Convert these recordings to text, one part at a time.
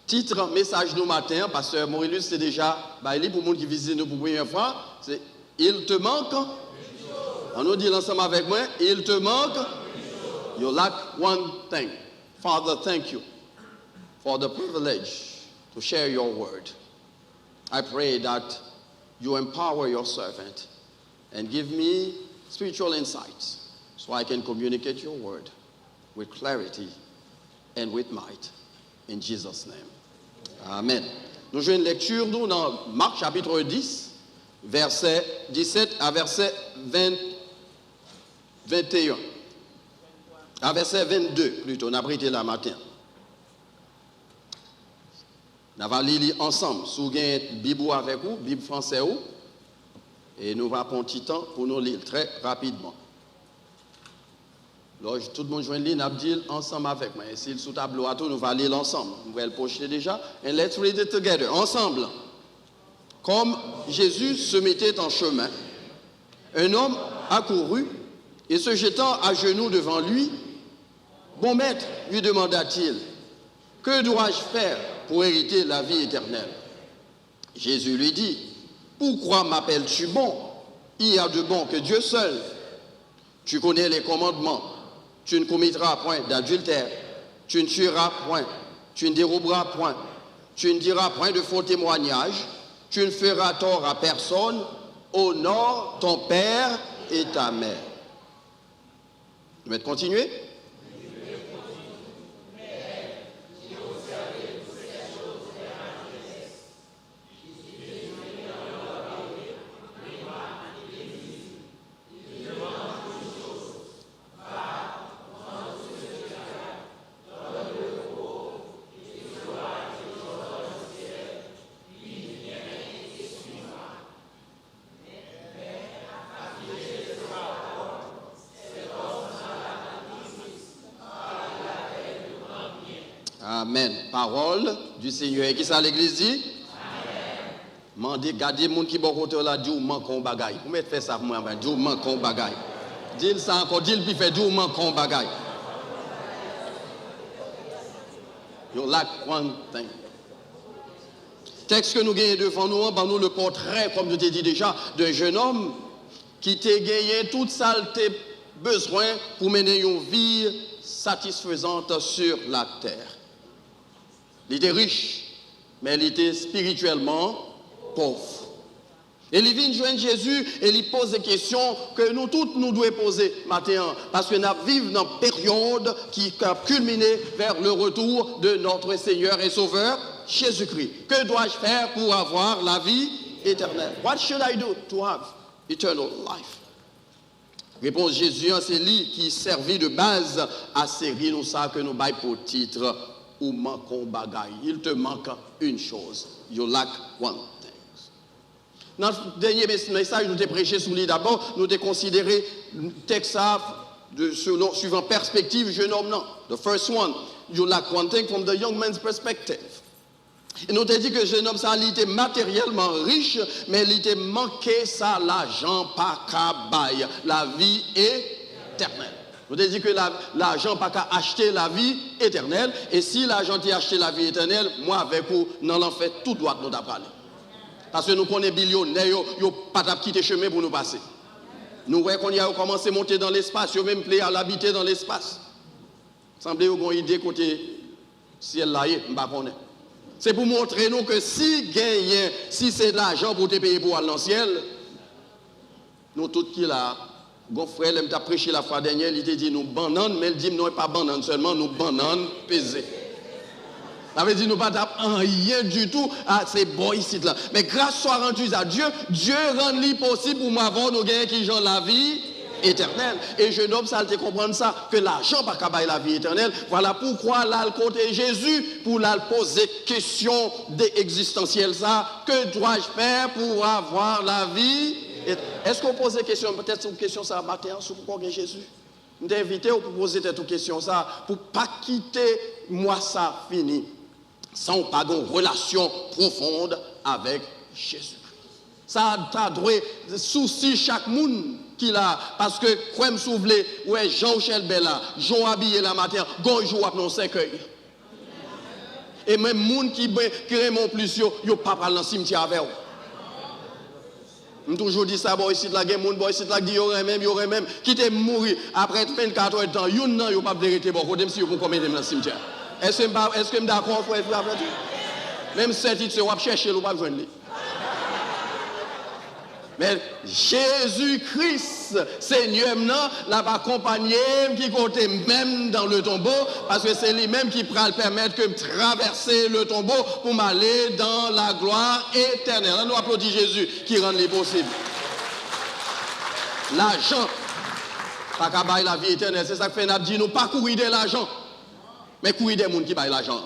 Titre message nous matin, pasteur Maurilius, c'est déjà, il pour les gens qui visitent nous pour la première fois, c'est il te manque. On nous dit ensemble avec moi, il te manque. You lack one thing. Father, thank you for the privilege to share your word. I pray that you empower your servant and give me spiritual insights so I can communicate your word with clarity and with might. In Jesus' name. Amen. Nous jouons une lecture nous, dans Marc chapitre 10, verset 17 à verset 21. À verset 22, plutôt. On a prêté la matin. Nous allons lire ensemble. Si vous avez une Bible avec vous, Bible française, et nous allons prendre un petit temps pour nous lire très rapidement. Alors, tout le monde joue une ligne, nous allons lire ensemble avec moi. Et si le sous-tableau à tout, nous allons lire ensemble. Nous allons le pocher déjà. And let's read it together. Ensemble. Comme Jésus se mettait en chemin, un homme accourut et se jetant à genoux devant lui, « Bon maître, lui demanda-t-il, que dois-je faire pour hériter la vie éternelle ?» Jésus lui dit, « Pourquoi m'appelles-tu bon? Il y a de bon que Dieu seul. Tu connais les commandements. Tu ne commettras point d'adultère. Tu ne tueras point. Tu ne déroberas point. Tu ne diras point de faux témoignages. Tu ne feras tort à personne. Honore ton père et ta mère. » Je vais continuer. Amen. Parole du Seigneur. Et qui ça l'église dit? Amen. Mandez, gardez les gens qui sont côté là, dit ou manque un bagay. Vous mettez fait ça pour moi, dit ou manque un bagay. Dis ça encore, dis le puis fait, dit ou manque un bagay. You lack one thing. Texte que nous gagnons devant nous, nous le portrait, comme je t'ai dit déjà, d'un jeune homme qui t'a gagné toute saleté besoin pour mener une vie satisfaisante sur la terre. Il était riche, mais il était spirituellement pauvre. Et il vient joindre Jésus et il pose des questions que nous tous nous devons poser maintenant. Parce que nous vivons dans une période qui a culminé vers le retour de notre Seigneur et Sauveur, Jésus-Christ. Que dois-je faire pour avoir la vie éternelle? What should I do to have eternal life? Réponse Jésus, c'est lui qui servit de base à série nous ça que nous baillons pour titre ou manquons bagaille. Il te manque une chose. You lack one thing. Dans le dernier message, nous avons prêché sur lui d'abord, nous avons considéré le texte suivant perspective jeune homme. Non. The first one, you lack one thing from the young man's perspective. Et nous avons dit que le jeune homme, ça, il était matériellement riche, mais il était manqué ça, l'argent, pas qu'à bail, la vie éternelle. Nous avons dit que l'argent pas qu'à acheter la vie éternelle, et si l'argent t'a acheté la vie éternelle, moi avec vous, nous l'en fait tout droit nous parler. Parce que nous connaissons billionnaires, ils n'ont pas quitté chemin pour nous passer. Nous voyons qu'on a commencé à monter dans l'espace, ils ont même plaît à l'habiter dans l'espace. Semblait qu'ils ont une idée côté ciel là, je ne sais pas. C'est pour montrer nous que si c'est de l'argent pour te payer pour aller dans le ciel, nous tous qui là, mon frère, il m'a prêché la fois dernière, il t'a dit nous banane, mais il dit non, pas banane seulement, nous banane pesée. Ça veut dire nous pas rien du tout à ces boys ici là. Mais grâce soit rendue à Dieu, Dieu rend possible pour m'avoir nous gagner qui ont la vie éternelle. Et je nomme ça, te comprendre ça, que l'argent pas qu'à la vie éternelle. Voilà pourquoi là, le côté Jésus, pour la poser question existentielle ça, que dois-je faire pour avoir la vie? Est-ce qu'on pose des questions, peut-être une question ça matin, sur pourquoi Jésus? Nous t'invitons pour poser cette question ça, pour pas quitter moi ça fini, sans pas une relation profonde avec Jésus. Ça doit souci chaque monde qui l'a, parce que quand je souffle, ouais, Jean-Michel Bella, Jean habillé la matin, gonjou à nos cercueils. Et même les gens qui aiment plus, ils ne pas dans le cimetière avec eux. Je toujours dit ça, bon, ici, là, il y a des gens qui y aurait même, qui te mourir après 24 heures de temps. Ils ne pas arrêter, bon, même si vous commettez dans le cimetière. Est-ce que je suis d'accord, frère? Même si tu vas chercher, vous ne pas besoin de. Mais Jésus-Christ, Seigneur, l'a accompagné, qui comptait même dans le tombeau, parce que c'est lui-même qui pourra permettre de traverser le tombeau pour m'aller dans la gloire éternelle. On nous applaudit Jésus qui rend les possible. L'argent, pas qu'à bailler la vie éternelle, c'est ça que fait n'a dit, nous pas courir de l'argent, mais courir des gens qui baillent l'argent.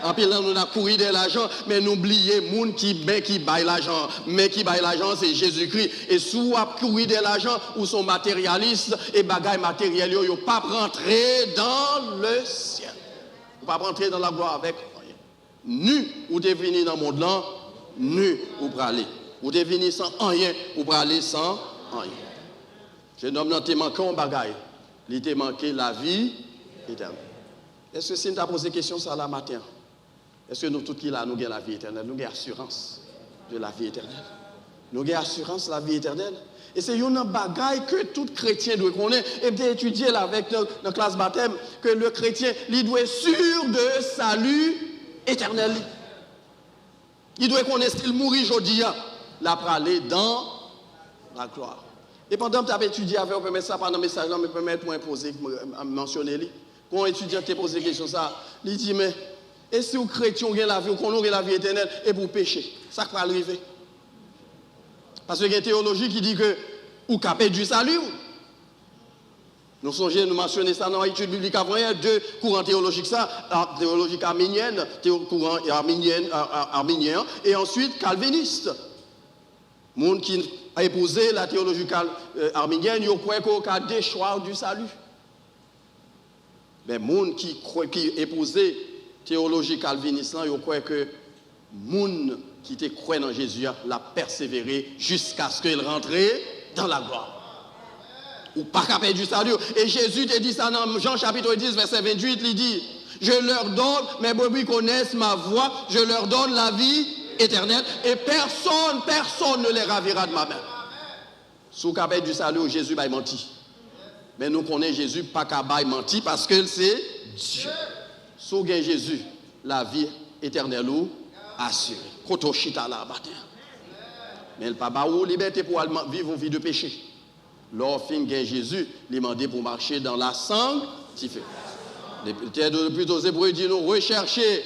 En plus, là, nous avons couru de l'argent, mais n'oubliez les gens qui baillent l'argent. Mais qui baillent l'argent, c'est Jésus-Christ. Et si vous avez couru de l'argent, ou sont matérialistes, et bagailles matériels, vous ne pouvez pas rentrer dans le ciel. Vous ne pouvez pas rentrer dans la gloire avec rien. Nu, vous devez venir dans le monde là, nu, vous pouvez aller. Vous devez venir sans rien, vous pouvez aller sans rien. Je nomme dans tes manquants en bagaille. Il t'a manqué la vie éternelle. Est-ce que si nous avons posé la question ça là matin? Est-ce que nous, tous qui là, nous avons la vie éternelle? Nous avons assurance de la vie éternelle. Nous avons assurance de la vie éternelle. Et c'est une bagaille que tout chrétien doit connaître. Et bien étudier là avec notre classe baptême, que le chrétien, il doit être sûr de salut éternel. Il doit connaître qu'il mourit aujourd'hui, là pour aller dans la gloire. Et pendant que tu as étudié avec, on peut mettre ça pendant le message, on peut mettre pour imposer, mentionner. Quand un étudiant te pose des questions, ça, il dit, mais et si vous chrétiens avez la vie, vous connaissez la vie éternelle, et vous péchez, ça va arriver. Parce qu'il y a une théologie qui dit que vous capez du salut. Nous songeons, nous mentionnons ça dans l'étude biblique avant, il y a deux courants théologiques, ça, la théologie arminienne, courant arminien, et ensuite calviniste. Les gens qui ont épousé la théologie arminienne, ils croient qu'il y a des choix du salut. Mais les gens qui épousaient la théologie calviniste, ils croient que les gens qui te croient dans Jésus l'a persévéré jusqu'à ce qu'il rentre dans la gloire. Ou pas qu'à perdre du salut. Et Jésus te dit ça dans Jean chapitre 10, verset 28, il dit, je leur donne, mes brebis connaissent ma voix, je leur donne la vie éternelle et personne ne les ravira de ma main. Si vous avez du salut, Jésus va mentir. Mais nous connaissons Jésus, pas qu'à mentir parce que c'est Dieu. Si vous avez Jésus, la vie éternelle ou assurée. Koto chita là, mais le papa ou liberté pour vivre une vie de péché. Lorsqu'il y a Jésus, il demande pour marcher dans la sanctification. Plutôt, c'est pour dire nous rechercher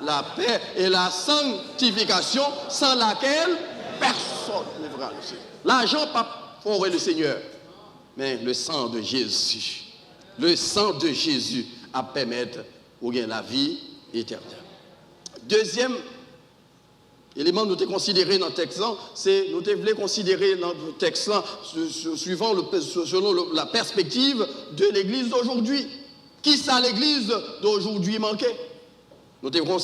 la paix et la sanctification sans laquelle personne ne verra le Seigneur. L'argent, pas pour le Seigneur, mais le sang de Jésus. Le sang de Jésus a permettre de la vie éternelle. Deuxième élément que nous avons considéré dans le texte, c'est nous devons considérer dans le texte selon la perspective de l'Église d'aujourd'hui. Qui ça l'Église d'aujourd'hui manquait? Nous devons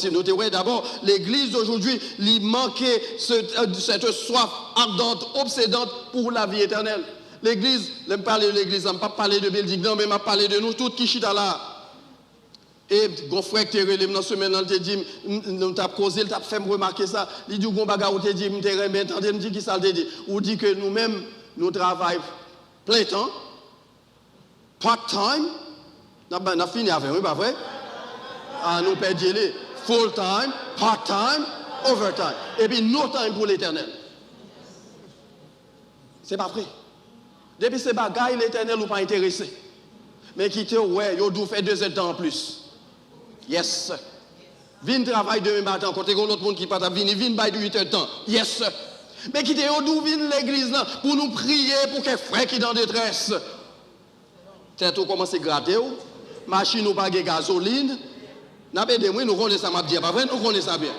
d'abord l'Église d'aujourd'hui lui manquait cette soif ardente, obsédante pour la vie éternelle. L'Église, je ne parle de l'Église, je ne pas parler de Belgique, non, mais je parler de nous tous qui chita là. Et mon frère qui est relève dans ce semaine, il te dit, nous t'a causé, il t'a fait me remarquer ça. Il dit, il te dit, il te dit, qui ça te dit? Ou dit que nous-mêmes, nous travaillons plein temps, part-time, nous avons fini avec, oui, pas vrai? Ah, nous perdons les full-time, part-time, overtime. Et puis, no time pour l'éternel. C'est pas vrai. Depuis ces bagailles, l'éternel n'est pas intéressé. Mais qui te, ouais, il doit faire 2 temps en plus. Yes. Vin travail demain matin, quand il y a l'autre monde qui part à venir, vin bail de 8 heures de temps. Yes. Mais qui te, d'où vient l'église là pour nous prier pour que frère qui sont en détresse. C'est tout commence à gratter, machine ou pas de gasoline. Nous connaissons ça, pas vrai, nous connaissons ça bien.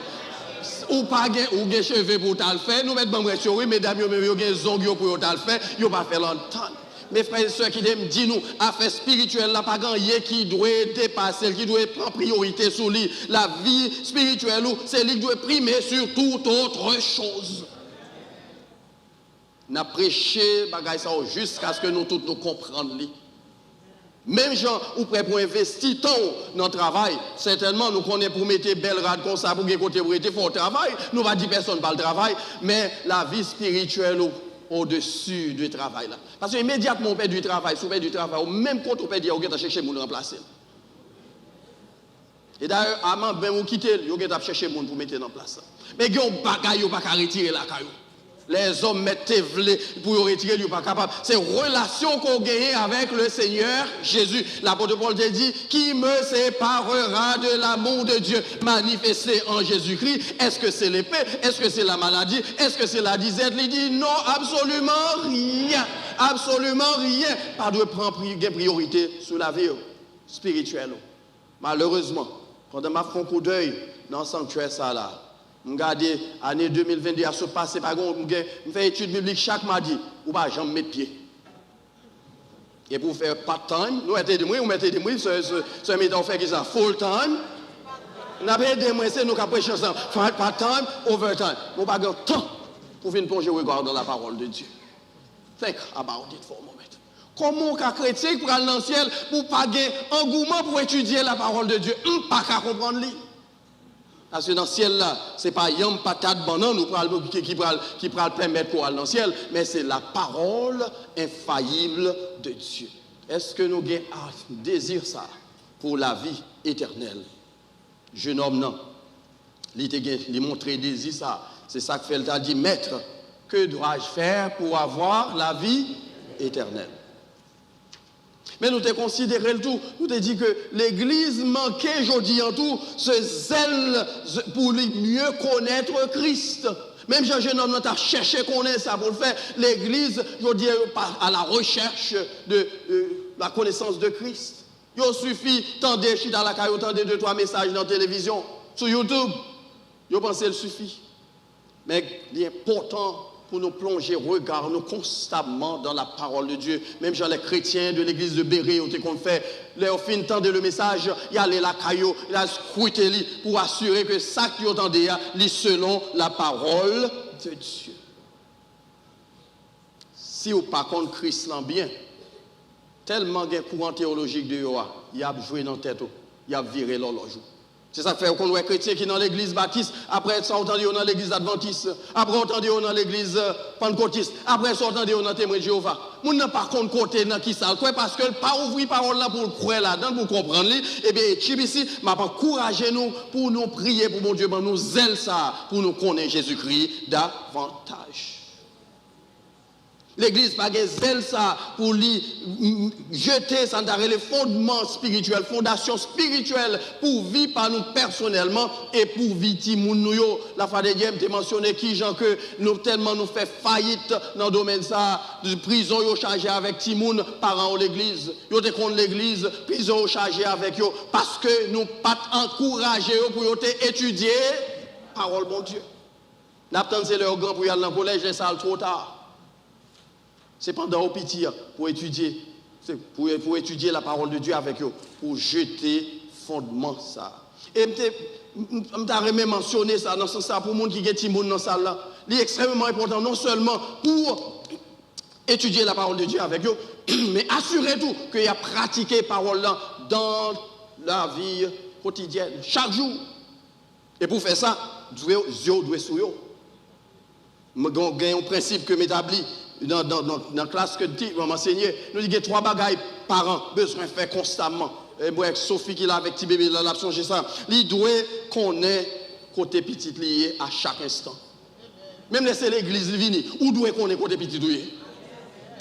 Ou pas ou des cheveux pour t'al faire, nous mettons bon sur oui, mesdames, yo même des ongles pour t'al faire, yo pas faire longtemps. Mes frères et sœurs qui disent nous, affaire spirituelle, la pas gagné qui doit dépasser, qui doit prendre priorité sur lui. La vie spirituelle, c'est lui qui doit primer sur toute autre chose. Nous prêché bagaille ça jusqu'à ce que nous tous nous comprenions. Même gens ou prêt pour investir tant dans le travail, certainement nous connaissons pour mettre belle rade comme ça pour que côté pour être fort travail, nous va dire personne pas le travail, mais la vie spirituelle au-dessus du travail là. Parce que immédiatement on perd du travail, si on perd du travail, même quand on perd du travail, on chercher mon remplacer. Et d'ailleurs, avant ben vous quitter, on chercher mon pour mettre en place. Mais il y a un bagage pas qu'à retirer la caillou. Les hommes mettent pour retirer, ils ne sont pas capables. C'est une relation qu'on gagne avec le Seigneur Jésus. L'apôtre Paul te dit, qui me séparera de l'amour de Dieu manifesté en Jésus-Christ? Est-ce que c'est l'épée? Est-ce que c'est la maladie? Est-ce que c'est la disette? Il dit non, absolument rien. Absolument rien. Pas de prendre priorité sur la vie spirituelle. Malheureusement, quand on m'a fait un coup d'œil dans le sanctuaire, ça là, regardez, l'année 2022 à se passer, par exemple, je fais études bibliques chaque mardi, ou pas jamais mettre pied. Et pour faire part-time, nous mettez des moyens, vous mettez des moyens, ce méthode fait ça full-time. Nous avons des moyens, c'est nous qui prêchons ensemble. Part-time, overtime. Nous n'avons pas de temps pour venir plonger regard dans la parole de Dieu. Think about it for a moment. Comment un chrétien pour aller dans le ciel pour pas gagner engouement pour étudier la parole de Dieu? Pas qu'à comprendre lui. Parce que dans le ciel là, ce n'est pas yam patate banane qui va permettre pour aller dans le ciel, mais c'est la parole infaillible de Dieu. Est-ce que nous avons un désir ça pour la vie éternelle? Jeune homme, non. Il montré désir ça. C'est ça que fait le dit, maître, que dois-je faire pour avoir la vie éternelle? Mais nous te considéré le tout, nous te dit que l'Église manquait aujourd'hui en tout ce zèle pour mieux connaître Christ. Même si un jeune homme a cherché qu'on ait ça pour le faire, l'Église, je dis, à la recherche de la connaissance de Christ. Il suffit tendre dans la caille, tendre 2-3 messages dans la télévision, sur YouTube. Je pense que ça suffit. Mais il est important pour nous plonger, regard, nous constamment dans la parole de Dieu. Même genre les chrétiens de l'église de Béret, qu'on fait, leur fin tendre le message, il y a la caillou, il y a scruté pour assurer que ça qui entendait, lit selon la parole de Dieu. Si vous pas contre Christ là bien, tellement de courant théologique de Yoa, il a joué dans la tête, il a viré l'horloge. C'est ça que fait qu'on voit chrétiens qui sont dans l'église baptiste, après ça on entend dans l'église adventiste, après on entend dans l'église pentecôtiste, après ça on entend dans témoin de Jéhovah. Moun n'a pas contre côté dans qui ça quoi parce que pas ouvrir parole là pour croire là-dedans pour comprendre lui et bien ici m'a encourager nous pour nous prier pour mon Dieu nous zèle ça pour nous connaître Jésus-Christ davantage. L'église pas zèle ça pour lui jeter ça dans les fondements spirituels, fondations spirituelles pour vivre par nous personnellement et pour vivre timoun nous yo. La fois de Dieu m'a mentionné qui gens que nous tellement nous fait faillite dans le domaine ça, de prison yo chargé avec timoun parents de l'église. Yo te contre l'église, prison chargé avec yo parce que nous pas encourager pour yo te étudier parole bon Dieu. N'attendez c'est leur grand pour y aller dans le collège et ça trop tard. C'est pendant au petit pour étudier la parole de Dieu avec eux, pour jeter fondement ça. Et je vais mentionner ça dans ce sens pour les gens qui sont dans cette salle. C'est extrêmement important, non seulement pour étudier la parole de Dieu avec eux, mais assurer tout qu'il y a pratiqué la parole là dans la vie quotidienne, chaque jour. Et pour faire ça, Dieu doit sur eux. Il y a un principe que m'établit. Dans la classe que je m'enseignais, nous disons qu'il y a 3 bagailles par an, besoin de faire constamment. Et moi, avec Sophie qui est là avec petit bébé, là, l'absence de ça, il doit connaître côté petit lié à chaque instant. Même laisser l'église venir, où doit connaître côté petit lié.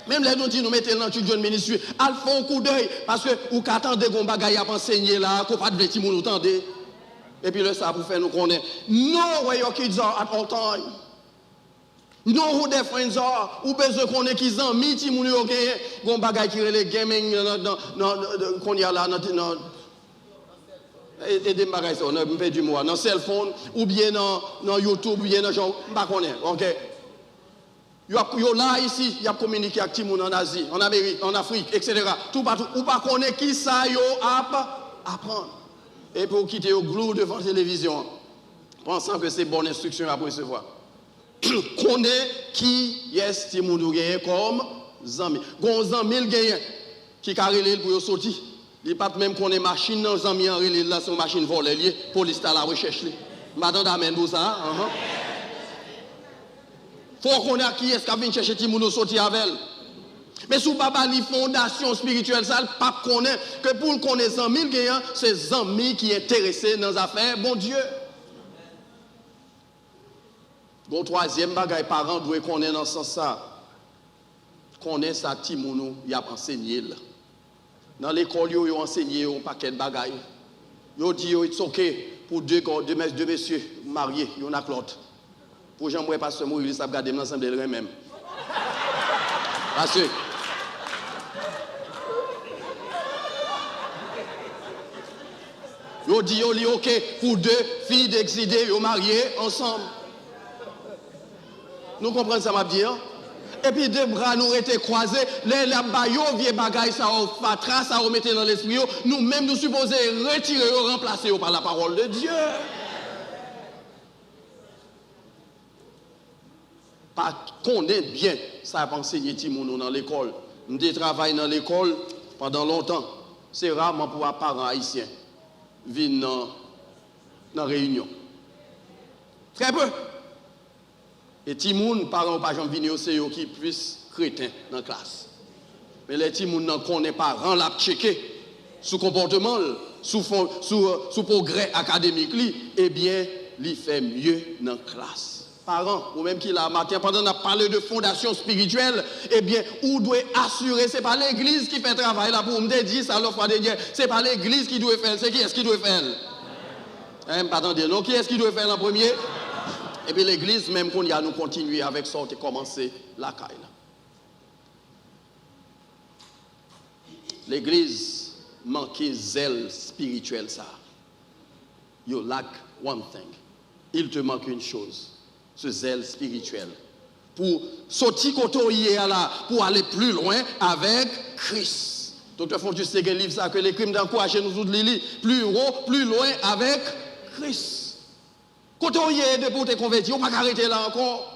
Même les nous disons, nous mettons dans le ministre, al font un coup d'œil, parce que vous attendez qu'on bagaille à enseigner là, qu'on pas de petit monde entendez. Et puis le ça pour faire nous connaître. No way your kids are at all time. Non, who their friends are, ou besoin qu'on ait qu'ils ont mis, ti moun yo gagné, gon bagay qui relè gaming qu'on y a là dans et des bagages ça, on a fait du mois dans cell phone ou bien dans YouTube ou bien dans genre pas connaît. OK. Yo là ici, y a communiqué avec ti moun en Asie, en Amérique, en Afrique, etc. Tout partout ou pas connaît qui ça yo apprendre. Et pour quitter au glou devant la télévision pensant que c'est bonne instruction à recevoir. Connaît qui est ce qui nous gagne comme zami. Gon zami gagne qui carré pour sortir. Il pas même qu'on est machine dans amis en relé là, c'est une machine volée, police à la recherche. M'attend d'amène pour ça. Faut qu'on a qui est-ce qui vient chercher Timoun sortir avec elle. Mais sous papa li fondation spirituelle ça, le pape connaît que pour le connaître amis gagnant, c'est amis qui intéressés dans les affaires bon Dieu. Bon troisième bagaille parents doivent connaître dans ce sens ça. Connaît ça Timoun il a enseigné là. Dans l'école yo enseigné un paquet de bagaille. Yo dit yo it's okay pour deux messieurs mariés, yon a l'autre. Pour Jean moi pasteur Moïse ça regarder ensemble de même. Parce que yo dit yo li OK pour deux filles d'exilés yo mariées ensemble. Nous comprenons ça m'a dit hein? Et puis deux bras nous étaient croisés, les bayo vieux bagaille ça au fatra ça au mettre dans l'esprit nous même nous supposons retirer ou remplacer par la parole de Dieu. Pas connaître bien ça a enseigné Timoun dans l'école. Nous travaillé dans l'école pendant longtemps. C'est rarement pour un parent haïtien venir dans la réunion. Très peu. Et Timoun, parents pas jamais venir c'est eux qui plus chrétien dans la classe. Mais les Timoun n'en connaissent pas, rend la checker sous comportement, sous progrès académique, eh bien, il fait mieux dans la classe. Parents, ou même qui l'a matin, pendant qu'on a parlé de fondation spirituelle, eh bien, où doit assurer, c'est pas l'église qui fait travail là pour me dire ça l'offre de Dieu, c'est pas l'église qui doit faire, c'est qui est-ce qui doit faire? Pas attendez, non, qui est-ce qui doit faire en premier? Et puis l'église, même qu'on y a, nous continuer avec ça, on a commencé la caille. L'église manquait zèle spirituel, ça. You lack one thing. Il te manque une chose, ce zèle spirituel. Pour sortir côté là, pour aller plus loin avec Christ. Docteur Fontus, c'est un livre ça que les crimes d'encourage nous tous lire plus haut, plus loin avec Christ. Quand on y est pour te convertir, on ne va pas arrêter là encore.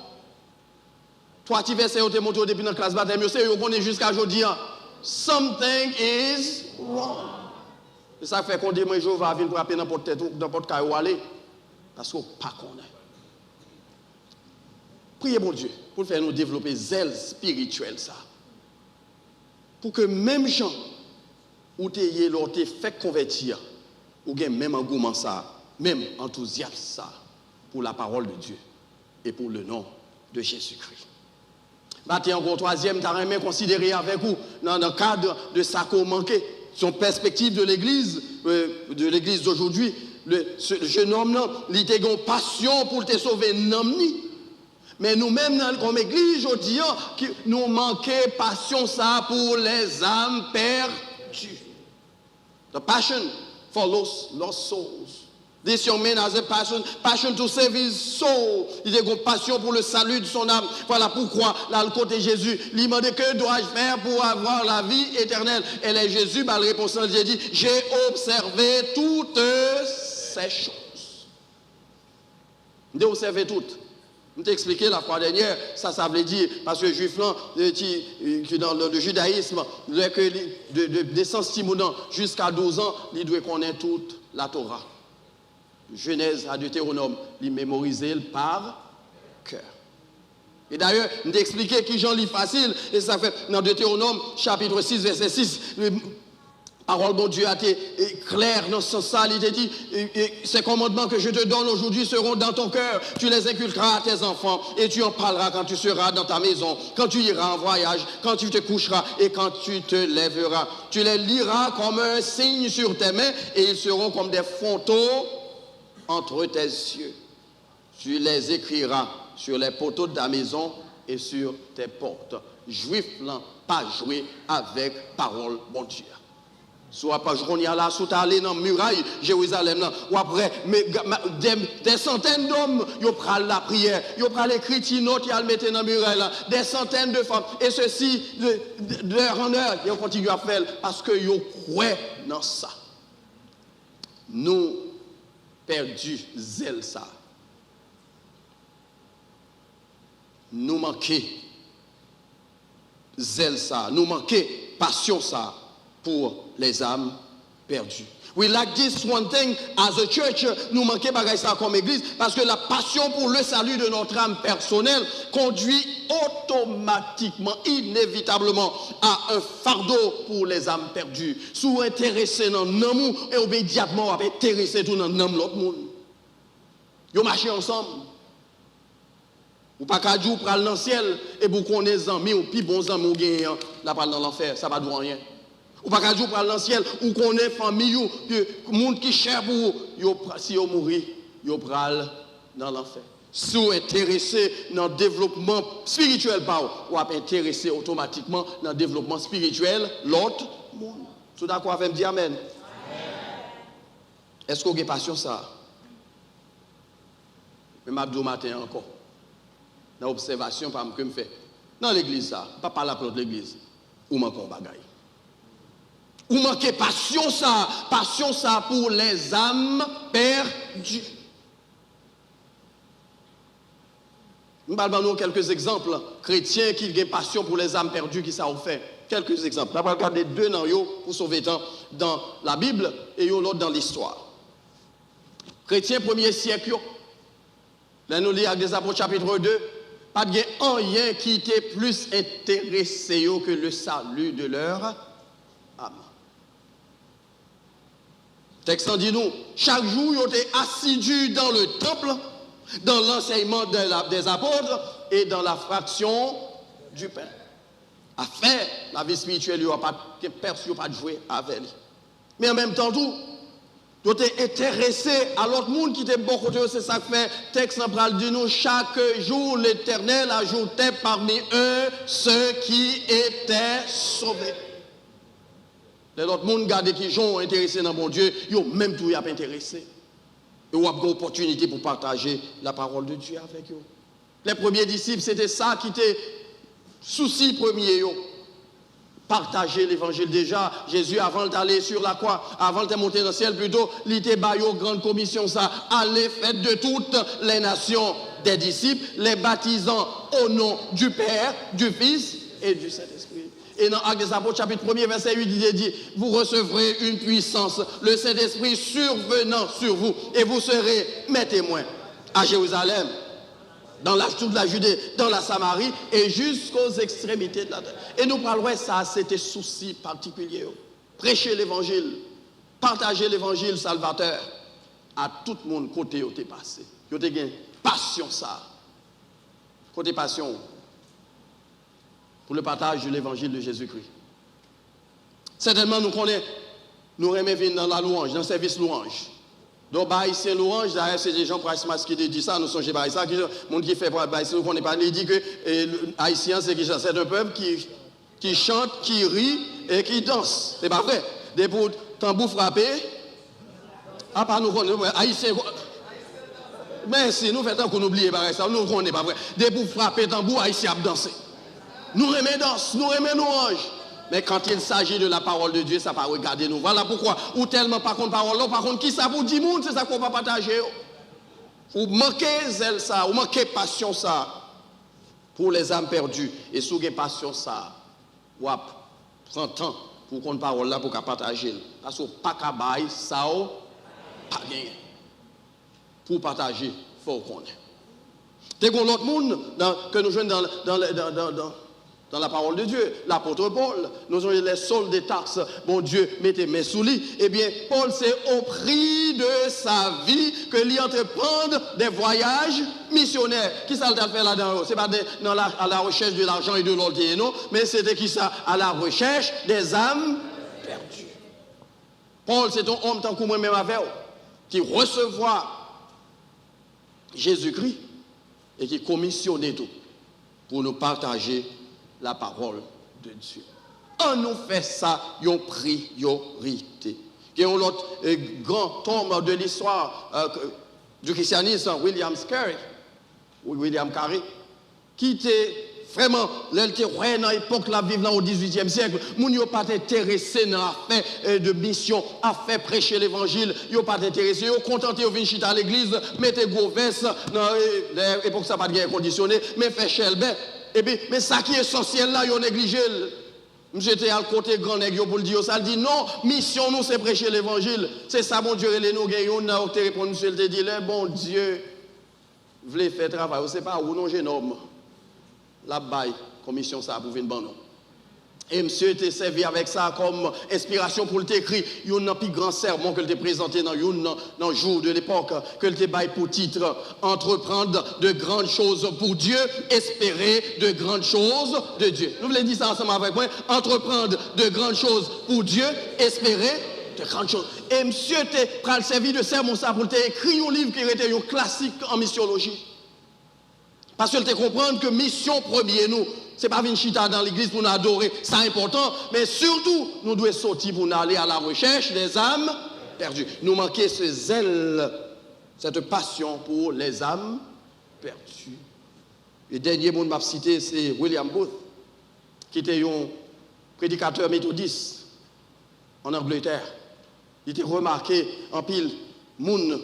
Toi, tu vas essayer de monter depuis la classe baptême, c'est qu'on est jusqu'à aujourd'hui. Something is wrong. Et ça fait qu'on dit, moi, je vais venir pour appeler n'importe tête, n'importe cas où aller. Parce qu'on ne pas connaît. Priez bon Dieu pour faire nous développer zèle spirituel, ça. Pour que même gens où tu es fait convertir, ou bien même engouement ça, même enthousiasme ça, pour la parole de Dieu et pour le nom de Jésus-Christ. Maintenant, encore troisième, tu as considéré avec vous, dans le cadre de ça qu'on manquait, son perspective de l'église d'aujourd'hui, ce jeune homme, il a une passion pour te sauver, mais nous-mêmes, comme église, aujourd'hui, nous manquons passion ça pour les âmes perdues. The passion for lost souls. This young man has a passion to save his soul. Il a une passion pour le salut de son âme. Voilà pourquoi, là, le côté Jésus, il m'a dit, que dois-je faire pour avoir la vie éternelle? Et là, Jésus, la réponse, j'ai dit, j'ai observé toutes ces choses. J'ai observé toutes. Je t'ai expliqué la fois dernière, ça veut dire, parce que les Juifs, dans le judaïsme, de naissance Timoun jusqu'à 12 ans, ils doivent connaître toute la Torah. Genèse à Deutéronome, il mémorisait par cœur. Et d'ailleurs, je t'ai expliqué qui j'en lis facile, et ça fait dans Deutéronome, chapitre 6, verset 6, parole de Dieu a été claire dans ce sens-là. Il te dit, ces commandements que je te donne aujourd'hui seront dans ton cœur. Tu les inculqueras à tes enfants et tu en parleras quand tu seras dans ta maison, quand tu iras en voyage, quand tu te coucheras et quand tu te lèveras. Tu les liras comme un signe sur tes mains et ils seront comme des photos entre tes yeux. Tu les écriras sur les poteaux de ta maison et sur tes portes. Juif, pas jouer avec parole bon Dieu. Soit pas qu'on y a là, soit aller dans la muraille, Jérusalem, là, ou après, mais des centaines d'hommes, ils prennent la prière, ils prennent les chrétiens, ils le mettent dans la muraille, là, des centaines de femmes, et ceci, d'heure en heure, ils continuent à faire, parce qu'ils croient dans ça. Nous, perdu zèle ça. Nous manquons zèle ça, nous manquons passion ça. pour les âmes perdues. We lack this one thing as a church. Nous manquons de ça comme église parce que la passion pour le salut de notre âme personnelle conduit automatiquement, inévitablement à un fardeau pour les âmes perdues. Si vous êtes intéressé dans l'amour et immédiatement vous êtes intéressé tout dans l'autre monde. Vous marchez ensemble. Ou pas qu'à Dieu pral dans le ciel et vous connaissez amis ou puis bons amis ou gagnants là pas dans l'enfer, ça va de rien. Ou pas qu'à Dieu pral dans le ciel ou connaît famille ou monde qui cher pour vous, si vous mourir, vous pral dans l'enfer. Si vous êtes intéressé dans le développement spirituel vous êtes intéressé automatiquement dans le développement spirituel l'autre monde. Tout d'accord avec me dire amen. Est-ce que vous avez passion ça? Mais je vais matin encore. Dans l'observation que je fais. Dans l'église, ça, pas par la porte de l'église, ou manque un bagaille. Ou manque passion ça pour les âmes perdues. Nous parlons quelques exemples chrétiens qui ont passion pour les âmes perdues, qui ça ont fait. Quelques exemples. On va regarder deux dans pour sauver temps dans la Bible et l'autre dans l'histoire. Chrétiens premier siècle, là nous lisons avec des Apôtres chapitre 2. Pas de rien qui était plus intéressé que le salut de leur âme. Le texte dit nous, chaque jour, ils étaient assidus dans le temple, dans l'enseignement des apôtres et dans la fraction du pain. À faire la vie spirituelle, il n'y a pas de personne pas de jouer avec lui. Mais en même temps, tout. Nous sommes intéressés à l'autre monde qui était bon côté, c'est ça que fait texte central de nous. Chaque jour, l'Éternel ajoutait parmi eux ceux qui étaient sauvés. Les autres monde gardent qui sont intéressés dans mon Dieu, ils ont même tout intéressé. Ils ont une opportunité pour partager la parole de Dieu avec eux. Les premiers disciples, c'était ça qui était souci premier. Partager l'évangile déjà. Jésus, avant d'aller sur la croix, avant de monter dans le ciel, plutôt, il était baillot grande commission, ça. Allez, faites de toutes les nations des disciples, les baptisant au nom du Père, du Fils et du Saint-Esprit. Et dans Actes des Apôtres, chapitre 1er, verset 8, il est dit, vous recevrez une puissance, le Saint-Esprit survenant sur vous, et vous serez mes témoins à Jérusalem, dans toute la Judée, dans la Samarie et jusqu'aux extrémités de la terre. Et nous parlons ça, c'était souci particulier. Prêcher l'évangile, partager l'évangile salvateur à tout le monde côté où tu es passé. Tu as une passion ça. Côté passion pour le partage de l'évangile de Jésus-Christ. Certainement, nous connaissons, nous aimons venir dans la louange, dans le service louange. Donc, c'est louange, d'ailleurs, c'est des gens qui disent ça, nous sommes chez ça, les gens qui fait Baïsien, nous ne connaissons pas, ils disent que Haïtien, c'est un peuple qui chante, qui rit et qui danse. C'est pas vrai. Des pour tambour frappé, à part nous connaissons, Haïtien, mais si nous faisons qu'on oublie ça, nous ne connaissons pas vrai. Des pour frapper tambour, Haïtien a dansé. Nous aimons danse, nous aimons louange. Mais quand il s'agit de la parole de Dieu, ça ne va pas regarder nous. Voilà pourquoi. Ou tellement par contre parole là, par contre qui ça vous dit monde, c'est ça qu'on va partager. Ou manquez zèle ça, ou manquez passion ça pour les âmes perdues. Et si vous avez passion ça, ou prend temps pour qu'on parole là pour partager. Parce que pas qu'à bailler ça ou pas gagner. Pour partager, il faut qu'on ait. Dès qu'on l'autre monde que nous jouons dans la parole de Dieu, l'apôtre Paul, nous avons les soldes des taxes, bon Dieu, mettez mes sous lui. Eh bien, Paul, c'est au prix de sa vie que lui entreprendre des voyages missionnaires. Qui ça le fait là-dedans? Ce n'est pas à la recherche de l'argent et de l'ordre, non, mais c'était qui ça? À la recherche des âmes perdues. Paul, c'est un homme tant que moi-même avec qui recevoir Jésus-Christ et qui commissionnait tout pour nous partager la parole de Dieu. On nous fait ça, une priorité. Il y a un autre grand homme de l'histoire du christianisme, William Carey, qui était vraiment, l'intérêt dans l'époque la vivant au XVIIIe siècle, moun yo pas intéressé dans l'affaire de mission, à faire prêcher l'évangile, yo pas intéressé, yo contenté au venir à l'église, mettez gros veste dans l'époque ça pas de air conditionné, mais fait chelbe. Et puis mais ça qui est essentiel là, yo négligé. J'étais à côté grand nèg pour le dire ça, il dit non, mission nous c'est prêcher l'évangile. C'est ça bon Dieu les nous gagnons, on te répond monsieur te dit bon Dieu voulait faire travail, c'est pas où non jeune homme. La baille commission ça pour venir ban nous. Et monsieur était servi avec ça comme inspiration pour t'écrire un plus grand sermon que le présenté dans le jour de l'époque, que le bail pour titre entreprendre de grandes choses pour Dieu, espérer de grandes choses de Dieu. Nous voulons dire ça ensemble avec moi, entreprendre de grandes choses pour Dieu, espérer de grandes choses. Et monsieur était pris le service de sermon ça pour t'écrire un livre qui était un classique en missiologie. Parce que tu comprendre que mission première nous, c'est pas venir chita dans l'église pour nous adorer, c'est important, mais surtout, nous devons sortir pour nous aller à la recherche des âmes perdues. Nous manquons ce zèle, cette passion pour les âmes perdues. Le dernier mot que je cité, c'est William Booth, qui était un prédicateur méthodiste en Angleterre. Il était remarqué en pile, moun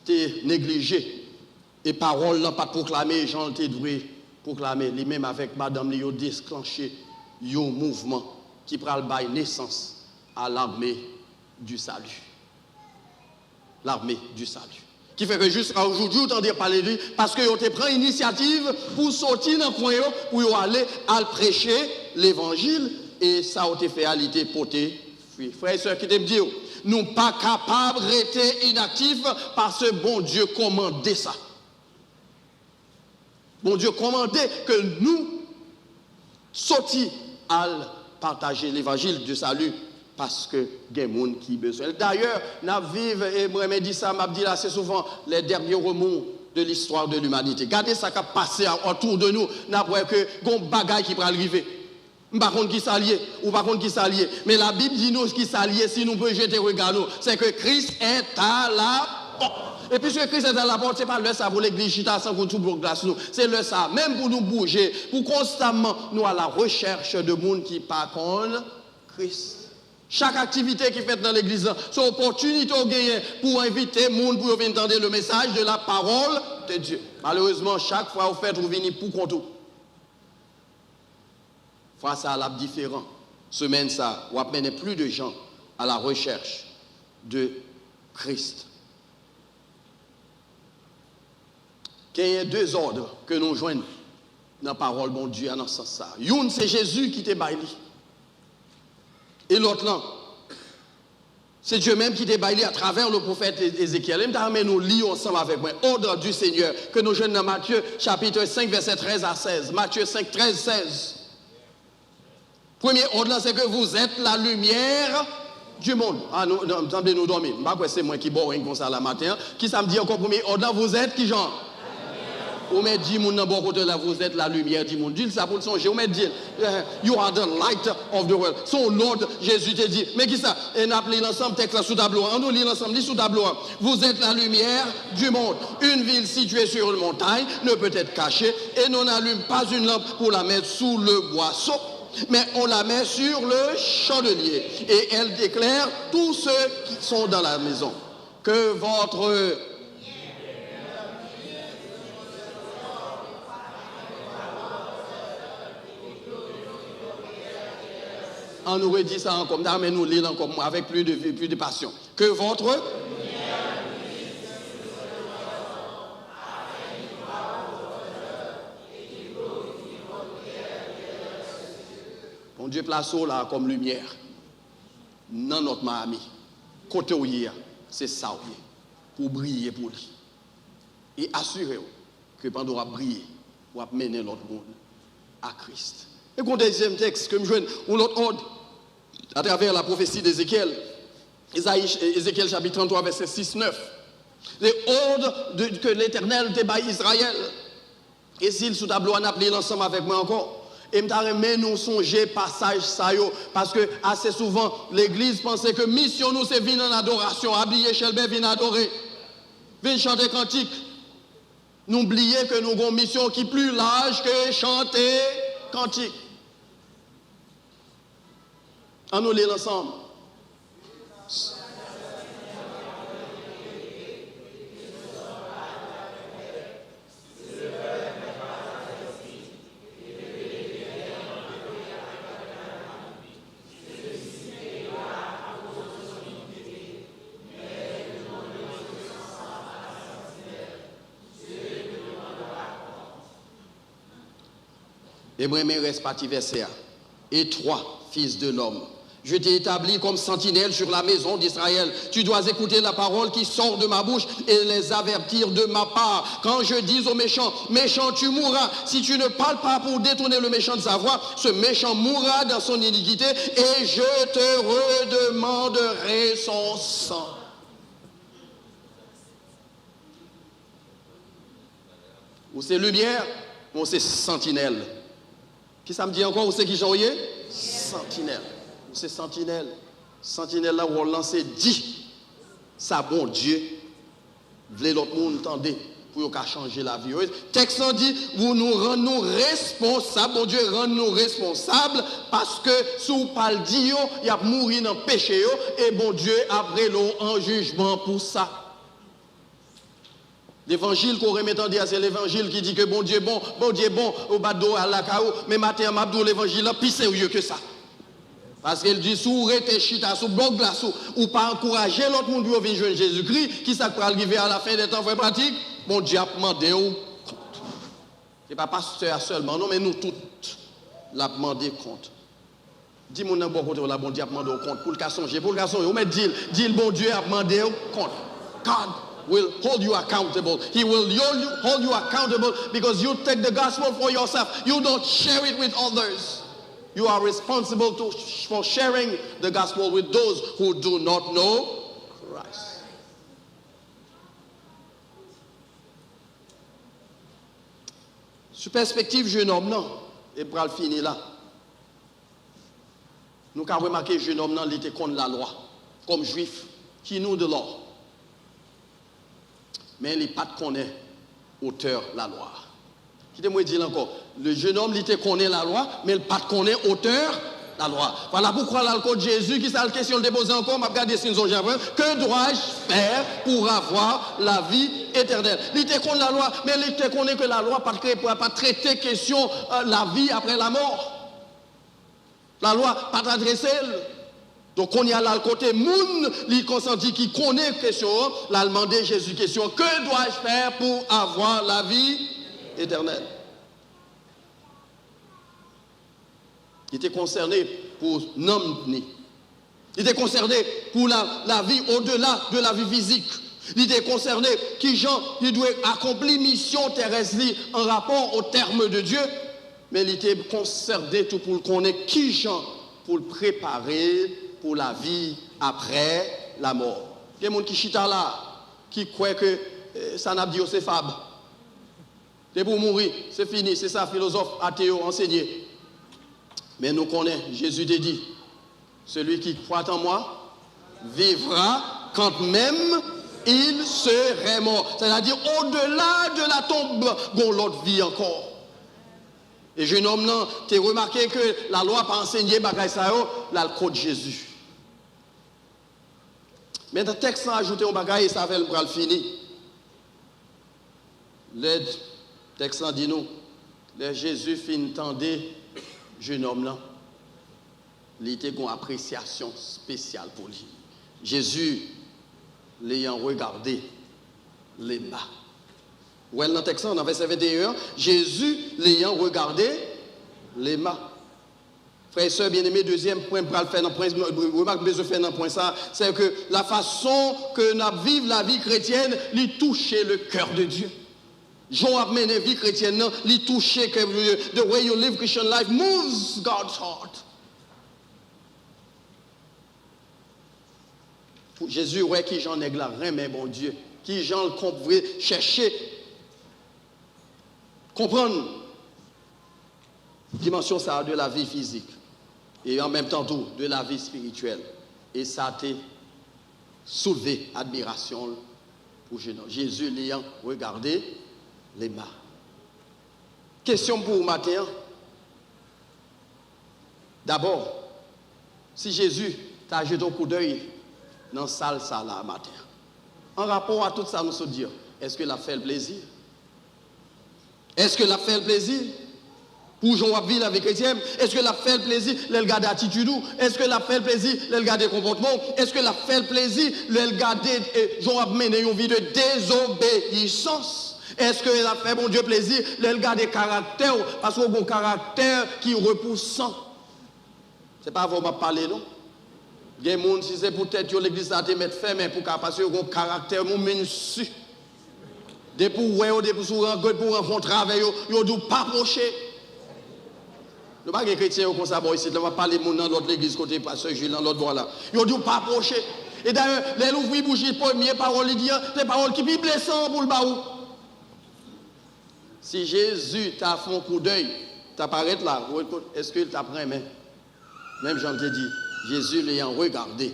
était négligé. Et parole n'a pas proclamé, Jean te doué proclamer, lui-même avec madame Lio déclenché un mouvement qui prend le naissance à l'armée du salut. L'armée du salut. Qui fait que juste aujourd'hui, on entend parler de lui, parce que ont pris l'initiative pour sortir dans le coin, pour aller à prêcher l'évangile, et ça a été fait à l'été poté. Frères et sœurs qui me disent, nous ne sommes pas capables de rester inactifs parce que bon Dieu commandait ça. Bon Dieu commandait que nous sortions à partager l'évangile du salut parce que il y a des gens qui ont besoin. D'ailleurs, nous vivons, et moi je dis ça, je dis là, c'est souvent les derniers remous de l'histoire de l'humanité. Regardez ça qui a passé autour de nous, nous avons que des bagages qui vont arriver. Par contre, qui s'allie, ou par contre qui s'allie. Mais la Bible dit nous qui s'allie, si nous pouvons jeter regard nous, c'est que Christ est à la porte. Et puisque Christ est à la porte, ce n'est pas le ça pour l'église chita sans qu'on tout pour glace nous. C'est le ça, même pour nous bouger, pour constamment nous à la recherche de monde qui par contre Christ. Chaque activité qui est faite dans l'église, c'est une opportunité au gagner pour inviter les gens pour venir entendre le message de la parole de Dieu. Malheureusement, chaque fois vous faites, vous venez pour compte. Face à la différent, semaine ça, vous amenez plus de gens à la recherche de Christ. Il y a deux ordres que nous joignons dans la parole de Dieu dans ce sens. Une, c'est Jésus qui t'a baillé. Et l'autre, là, c'est Dieu même qui t'a baillé à travers le prophète Ézéchiel. Et nous lisons ensemble avec moi. Ordre du Seigneur que nous joignons dans Matthieu chapitre 5, verset 13 à 16. Matthieu 5, 13, 16. Premier ordre, c'est que vous êtes la lumière du monde. Ah, nous dormir. Je ne sais pas si c'est moi qui bois comme ça la matin. Qui ça me dit encore premier ordre, vous êtes qui genre? Ou me dit mon bon côté là vous êtes la lumière du monde. Dis ça pour le songer. Ou me dit you are the light of the world. Son Lord Jésus te dit. Mais qui ça? Et nous appelons l'ensemble texte là sous tableau. On nous lit l'ensemble lit sous tableau. Vous êtes la lumière du monde. Une ville située sur une montagne ne peut être cachée et nous n'allume pas une lampe pour la mettre sous le boisseau, mais on la met sur le chandelier et elle éclaire tous ceux qui sont dans la maison. Que votre on nous redit ça encore, mais nous lisons encore avec plus de passion. Que votre bon Dieu place là comme lumière dans notre Miami. Côté où il y a, c'est ça pour briller pour lui. Et assurez-vous que pendant qu'on va briller, on va mener l'autre monde à Christ. Et qu'on deuxième texte que je joue, ou l'autre ordre, à travers la prophétie d'Ézéchiel, Ézéchiel chapitre 33, verset 6, 9. Les ordres que l'Éternel te baille Israël. Et s'il sous tableau, on appelé l'ensemble avec moi encore. Et me nous songer passage ça yo, parce que assez souvent l'église pensait que mission nous c'est venir en adoration, habiller Chelbe venir adorer, venir chanter cantique. Nous oublions que nous avons une mission qui est plus large que chanter cantique. On nous lit ensemble. Et moi, je reste parti verset 1. Et toi, fils de l'homme, je t'ai établi comme sentinelle sur la maison d'Israël. Tu dois écouter la parole qui sort de ma bouche et les avertir de ma part. Quand je dis aux méchants, méchant, tu mourras. Si tu ne parles pas pour détourner le méchant de sa voie, ce méchant mourra dans son iniquité et je te redemanderai son sang. Ou c'est lumière, ou c'est sentinelle. Qui ça me dit encore, ou c'est qui j'envoyé? Sentinelle. C'est sentinelle. Sentinelle là où on lance dit, ça bon Dieu, voulez l'autre monde entendre pour qu'il changer la vie. Texte dit, vous nous rendez responsables, bon Dieu rend nous responsables parce que si vous parlez dit, il y a mourir dans le péché et bon Dieu après l'eau en jugement pour ça. L'évangile qu'on remet en dire, c'est l'évangile qui dit que bon Dieu bon, au bado à la cao, mais matin m'abdou l'évangile là plus sérieux que ça. Parce qu'elle dit, si vous restez chita, sous bloc glace, ou pas encourager l'autre monde à venir joindre Jésus-Christ, qui ça peut arriver à la fin des temps, frère pratique, bon Dieu a demandé au compte. Ce n'est pas pasteur seulement, non, mais nous tous, l'a demandé compte. Dis-moi dans bon côté, la bon Dieu a demandé au compte. Pour le cas songer, ou mais dit bon Dieu a demandé au compte. God will hold you accountable. He will hold you accountable because you take the gospel for yourself. You don't share it with others. You are responsible for sharing the gospel with those who do not know Christ. Sur perspective jeune homme, non, et pour le finir là. Nous avons remarqué que jeune homme, non, il était contre la loi, comme juif, qui nous de l'or. Mais il n'est pas de connaître auteur de la loi. Qui te dit encore, le jeune homme, il te connaît la loi, mais il pas connaît auteur de la loi. Voilà pourquoi l'alcool de Jésus, qui ça la question de poser encore, m'a regardé si nous avons que dois-je faire pour avoir la vie éternelle? Il te connaît la loi, mais il te connaît que la loi ne pas traiter question la vie après la mort. La loi pas t'adresser. Donc on y a là le côté moun, il consenti qui connaît question, l'a demandé Jésus question, que dois-je faire pour avoir la vie éternel. Il était concerné pour l'homme. Il était concerné pour la vie au-delà de la vie physique. Il était concerné qui Jean, il doit accomplir mission terrestre en rapport au terme de Dieu. Mais il était concerné tout pour connaître qui Jean pour le préparer pour la vie après la mort. Il y a des gens qui chita là, qui croient que ça n'a pas dit c'est fable. C'est pour mourir, c'est fini, c'est ça, philosophe athée enseigné. Mais nous connaissons, Jésus te dit, celui qui croit en moi vivra quand même il serait mort. C'est-à-dire au-delà de la tombe, bon l'autre vie encore. Et jeune homme, non, tu as remarqué que la loi n'a pas enseigné bagay ça, là, le code de Jésus. Mais dans le texte, on a ajouté un bagay et ça fait le fini. Le texte dit nous, le Jésus fin tendait jeune homme là, il était une appréciation spéciale pour lui. Jésus l'ayant regardé les bas. Ouais, dans le texte, on avait verset 21, Jésus l'ayant regardé les bas. Frères et sœurs bien-aimés, deuxième point pour le faire dans point, remarque besoin de faire dans point ça, c'est que la façon que nous vivons la vie chrétienne, lui toucher le cœur de Dieu. Jean a mené la vie chrétienne, lui toucher que the way you live Christian life moves God's heart. Pour Jésus, ouais, qui j'en ai là, mais bon Dieu, qui j'en le comprend, chercher, comprendre dimension ça de la vie physique et en même temps tout de la vie spirituelle. Et ça a été soulevé admiration pour Jésus l'ayant regardé les mains. Question pour vous matin. D'abord, si Jésus t'a jeté un coup d'œil dans la salle ça là matin, en rapport à tout ça, nous se dire, est-ce que l'a fait le plaisir? Est-ce que l'a fait le plaisir? Pour Jean vivre avec chrétien, est-ce que l'a fait le plaisir, le garder attitude? Est-ce que l'a fait le plaisir, le garder comportement? Est-ce que l'a fait le plaisir, le garder Jean mener une vie de désobéissance? Est-ce que ça fait bon Dieu plaisir de garder caractère parce qu'on a un caractère qui est repoussant? Ce n'est pas vraiment parler, non? Il y a des gens, si c'est peut-être l'église a été mettre fermée pour parce qu'ils ont un caractère minutieux. Des pour rencontrer avec eux, ils ne doivent pas approcher. Nous ne sommes pas des chrétiens comme ça, ici. On va parler de dans l'autre église, côté pasteur Jules, dans l'autre bois là. Ils ne doivent pas approcher. Et d'ailleurs, les ouvriers bouger, première parole, ils disent des paroles qui sont blessantes pour le baou. Si Jésus t'a fait un coup d'œil, t'apparaît là, est-ce qu'il t'a pris main? Même Jean te dit, Jésus l'ayant regardé,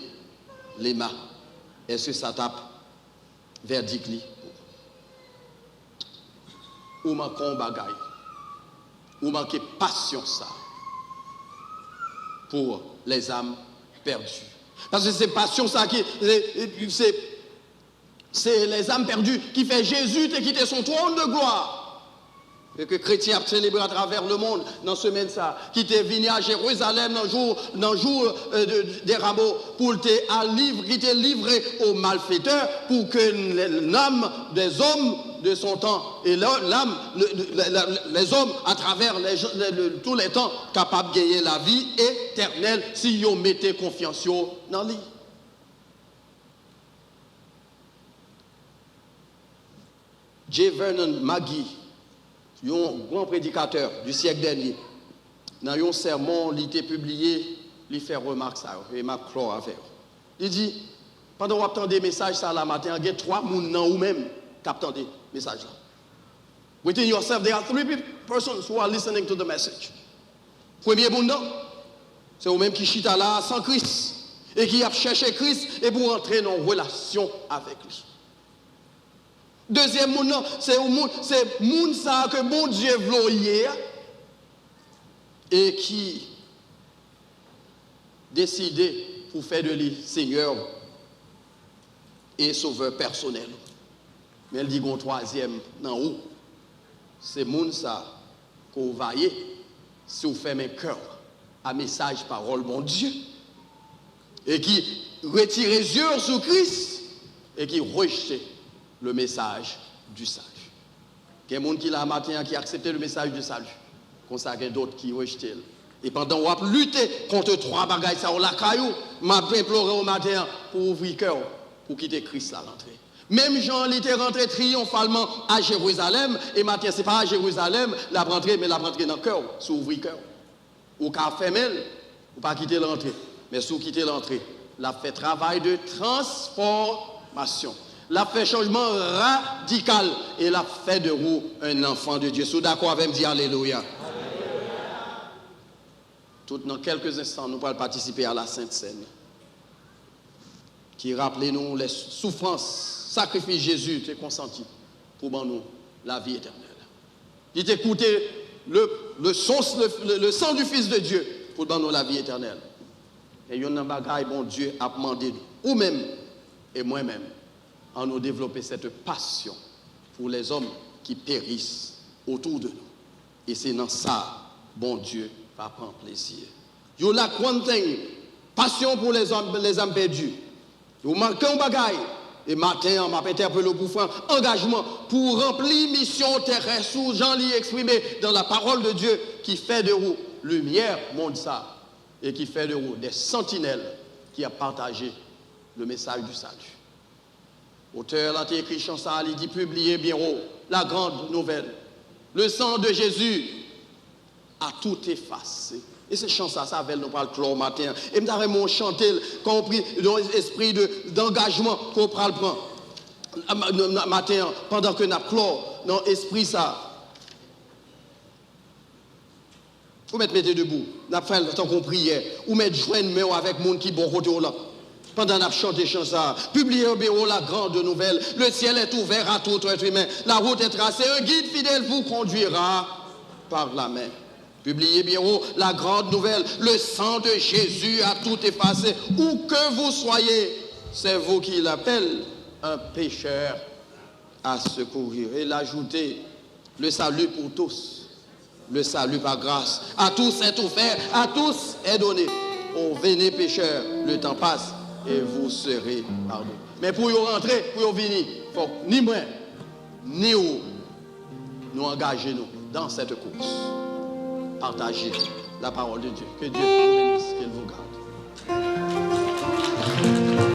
les mains, est-ce que ça tape verdict? Ou manque un bagaille, ou manque passion ça pour les âmes perdues. Parce que c'est passion ça qui, c'est les âmes perdues qui fait Jésus te quitter son trône de gloire. Et que les chrétiens ont célébré à travers le monde dans ce semaine ça, qui était venu à Jérusalem dans le jour des rameaux pour te livrer, qui était livré aux malfaiteurs pour que l'âme des hommes de son temps et l'âme, les hommes à travers tous les temps capables de gagner la vie éternelle si ils mettaient confiance dans lui. J. Vernon McGee, un grand prédicateur du siècle dernier, dans un sermon, il a été publié, il fait remarque ça, et m'a clore à faire. Il dit, pendant qu'on attend des messages ça la matin, il y a 3 personnes dans vous-même qui attendent des messages là. Within yourself, there are 3 persons who are listening to the message. Premier monde, c'est vous-même qui chita là sans Christ, et qui a cherché Christ, et pour entrer dans une relation avec lui. Deuxième monde, c'est monde ça que bon Dieu voulait et qui décidé pour faire de lui Seigneur et sauveur personnel. Mais il dit qu'on troisième dans haut, c'est monde ça qu'on vaille si vous faites un cœur à message parole bon Dieu et qui retire les yeux sur Christ et qui rejette le message du salut. Il y a des gens qui là matin qui acceptent le message du salut. Comme ça, il y a d'autres qui rejettent. Et pendant qu'on a lutté contre 3 bagailles, ça, on l'a caillou, m'a imploré au matin pour ouvrir le cœur, pour quitter Christ à l'entrée. Même Jean, il était rentré triomphalement à Jérusalem, et matin, ce n'est pas à Jérusalem, la rentrée, mais la rentrée dans le cœur, sous ouvrir le cœur. Ou qu'à fermer, ou pas quitter l'entrée. Mais sous quitter l'entrée, la fait travail de transformation. La fait changement radical et la fait de vous un enfant de Dieu. Vous êtes d'accord avec me dire Alléluia? Tout dans quelques instants, nous allons participer à la Sainte Seine qui rappelle nous les souffrances, sacrifice Jésus t'est consenti pour nous la vie éternelle. Il t'écouter le sang du Fils de Dieu pour nous la vie éternelle. Et il y a un bagage, bon Dieu a demandé, ou même et moi-même, en nous développer cette passion pour les hommes qui périssent autour de nous. Et c'est dans ça, bon Dieu va prendre plaisir. Il y a la grande passion pour les âmes perdues. Vous manquez un bagaille. Et matin, on m'a interpellé pour faire engagement pour remplir mission terrestre où Jean l'y exprimé dans la parole de Dieu qui fait de vous lumière, monde ça, et qui fait de vous des sentinelles qui a partagé le message du salut. Auteur a écrit chanson, il dit publier bien haut, la grande nouvelle. Le sang de Jésus a tout effacé. Et cette chanson, ça avait nous parle clore matin. Et nous avons chanté, compris dans l'esprit d'engagement qu'on prend matin, pendant que nous avons clore dans l'esprit ça. Vous mettez debout, nous avons fait le temps qu'on priait, ou mettre joindre main avec les gens qui bon côté là. Pendant qu'on a chanté chanson, publier au bureau la grande nouvelle. Le ciel est ouvert à tout être humain. La route est tracée. Un guide fidèle vous conduira par la main. Publiez bien haut la grande nouvelle. Le sang de Jésus a tout effacé. Où que vous soyez, c'est vous qui l'appelle un pécheur à secourir. Et l'ajouter, le salut pour tous. Le salut par grâce. À tous est offert, à tous est donné. Oh, venez pécheurs, le temps passe. Et vous serez pardonné. Mais pour y rentrer, pour y venir, il faut ni moi, ni vous, nous engager nous dans cette course. Partagez la parole de Dieu. Que Dieu vous bénisse.